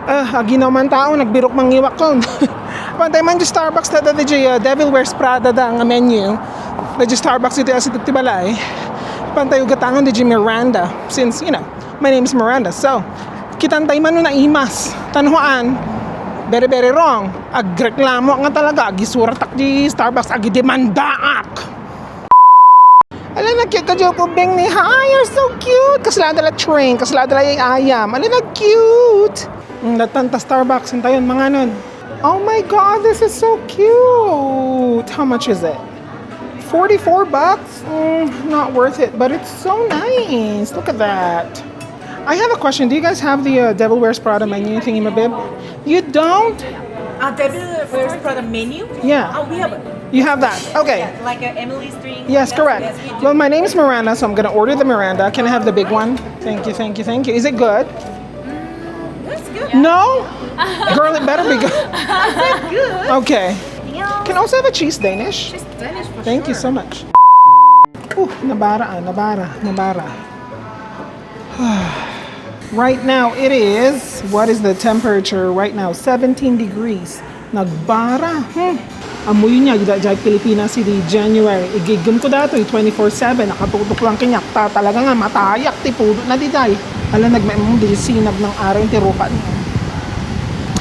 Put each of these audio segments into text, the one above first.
Aginaw man tao, nagbirok mangiwak ko. Pantay man di Starbucks na dati Devil Wears Prada da nga menu. Dati Starbucks ito asi tibalay. Pantay ugatangan di Miranda. Since, you know, my name is Miranda. So, kitantay man no na imas. Tanhuan, very very wrong. Agreklamo nga talaga. Agisuratak di Starbucks, agidemandaak. Alam na cute ka Joko Beng ni. Hi, you're so cute. Kaslada la train, kaslada la yung ayam. Alam na cute. Datanta Starbucks, hintayon mga nun. Oh my god, this is so cute. How much is it? $44? Not worth it, but it's so nice. Look at that. I have a question. Do you guys have the Devil Wears Prada menu thingy mabib? You don't? Devil Wears Prada menu? Yeah. Oh, we have it. You have that? Okay. Yeah, like Emily's drink. Yes, correct. Yes, we do. Well, my name is Miranda, so I'm gonna order the Miranda. Can I have the big one? Thank you, thank you, thank you. Is it good? That's good. No? Girl, it better be good. That's good. Okay. Can I also have a cheese Danish? Just Danish for Thank you sure. so much. Nabara. Right now it is, what is the temperature right now? 17 degrees. Nagbara. Amoy niya, dahil Pilipinas si di January. Igigam ko dato, 24/7. Nakatutok lang kinyak. Talaga nga, matayak. Tipudo na di day. Alam, nagmaimong di sinag ng araw yung tirupa niya.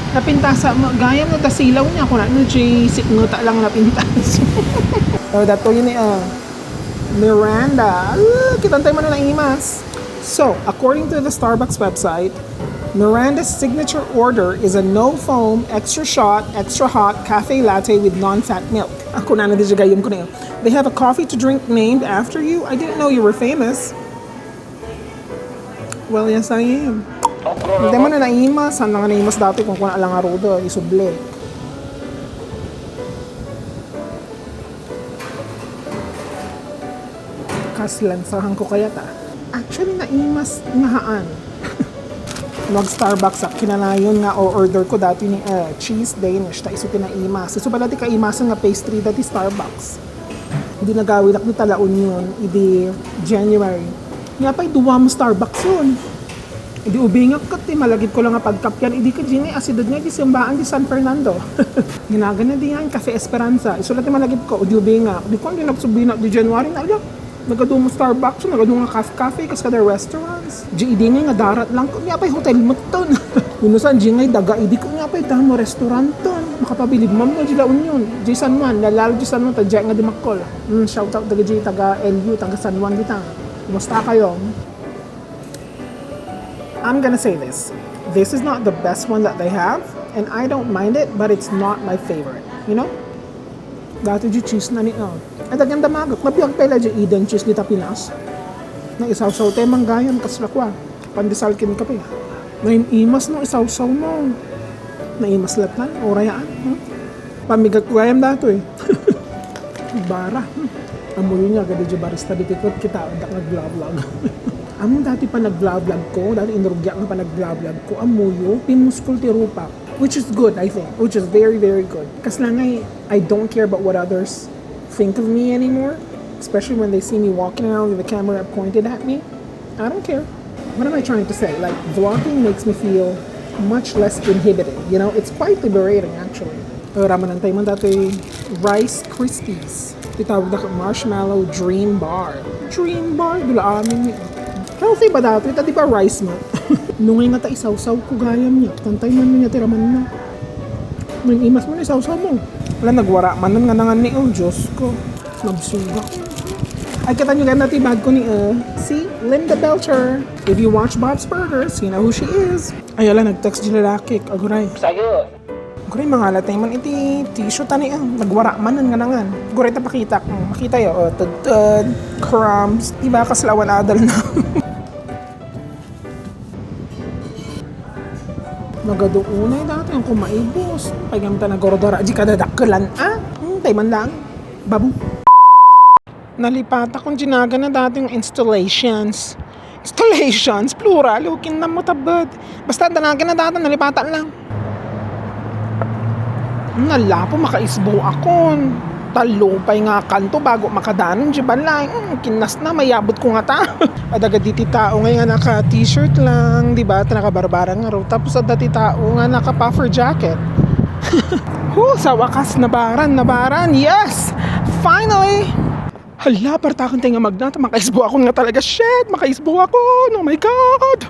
Napintasa, gayam na tasilaw niya. Kung ano, siknuta lang napintas. So, dato yun Miranda. Kitantay mo na imas. So, according to the Starbucks website, Miranda's signature order is a no-foam, extra shot, extra hot cafe latte with non-fat milk. Ako na gayam ko na yun. They have a coffee to drink named after you. I didn't know you were famous. Well, yes, I am. Hindi mo na naimas. Saan lang naimas dati kung kuna lang arudo. Isuble. Kaslansahan ko kaya ta. Actually, naimas ngahaan. Mag-Starbucks kinanayon nga o-order ko dati ni cheese Danish. Ta iso tinaimas. Iso ba dati kaimasan nga pastry dati Starbucks. Hindi nagawin ni talaon yun. Idi January. Nga pa'y duwa mo Starbucks yun. Hindi ubingak ka malagid ko lang nga pagkapyan. Hindi ka dyan asidod nga di simbaan di San Fernando. Ginagana di yan, Cafe Esperanza. Iso natin malagid ko, di ubingak. Di ko hindi nagsubina di January na alam. Nagado mo Starbucks, nagado nga cafe, kas kada restaurants. Di nga darat lang ko. Nga pa'y hotel mo ton. Minusan, di nga daga, di ko nga pa'y damo restaurant ton. Makapabilib mo mo, di laon yun. Di San Juan, lalalo di San Juan, tadya nga di makol. Shout out daga di taga LU, taga San Juan di tang. Kumusta kayo? I'm gonna say this. This is not the best one that they have, and I don't mind it, but it's not my favorite. You know? Dati di cheese na ni Ay daganda magak. Mabiyag pala di Eden cheese di Pinas. Na isaw-saw tayo manggayon kaslakwa. Pandisalkin ka pa. Naimas no isaw-saw mo. Naimas latan. Orayaan. Pamigag ko gayam dato Bara. Amoy niya gadi di barista di tikot kita. Dak nag-vlog. Amo dati pa nag-vlog ko. Dati inurugya nga pa nag-vlog ko. Amoyo. Pimuskul ti rupa. Which is good, I think. Which is very, very good. Kasi lang I don't care about what others think of me anymore. Especially when they see me walking around with the camera pointed at me. I don't care. What am I trying to say? Like, vlogging makes me feel much less inhibited. You know, it's quite liberating, actually. Ramanantay man dati Rice Krispies. Titawag na marshmallow dream bar. Dream bar? Dula amin healthy ba dati? Ito di ba rice mo? Nungay nga ta isaw-saw ko gayam niya. Tantay man niya tiraman na. Nung imas mo na isaw-saw mo. Wala nagwara man nun nga nangan ni Diyos ko. Nabsuga ko. Ay kita nyo ganun natin bag ko ni si Linda Belcher. If you watch Bob's Burgers, you know who she is. Ay ala nag-text di lalaki. Aguray. Sayo. Aguray mga latay man iti tissue tani nagwara man nun nga nangan. Aguray ta pakita. Makita yo. Tugtud. Crumbs. Diba kaslawan adal na. Nagadoonay dati ang kumaibos. Pagamta na gorodora. Di kadadakkelan. Tay man lang. Babu. Nalipata kong ginaga na dati yung installations. Installations? Plural. Hukin na mo tabad. Basta danaga na dati. Nalipata lang. Nalapo makaisbo akon. talupay nga kanto bago makadanon di balay. Kinas na mayabot ko nga ta. Adaga diti tao nga naka t-shirt lang, di ba? Nakabarbaran nga raw. Tapos dati tao nga naka puffer jacket. Sa wakas nabaran. Yes! Finally! Hala, partakon tayo nga magnata. Makaisbo ako nga talaga. Shit! Makaisbo ako! Oh my God!